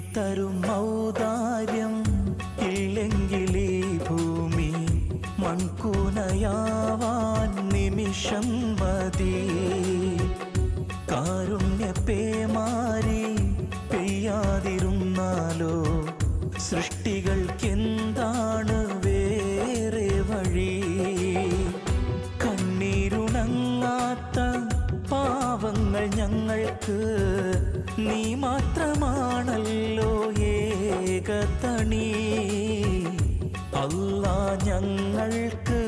തരും ഔദാര്യം ഇല്ലെങ്കിലേ ഭൂമി മൺകൂനയാവാൻ നിമിഷം മതി. കാരുണ്യപ്പേമാരി പെയ്യാതിരുന്നാലോ സൃഷ്ടികൾക്കെന്താണ് വേറെ വഴി? കണ്ണീരുണങ്ങാത്ത പാവങ്ങൾ ഞങ്ങൾക്ക് നീ മാത്രമാണല്ലോ ഏകതണി. അല്ലാ ഞങ്ങൾക്ക്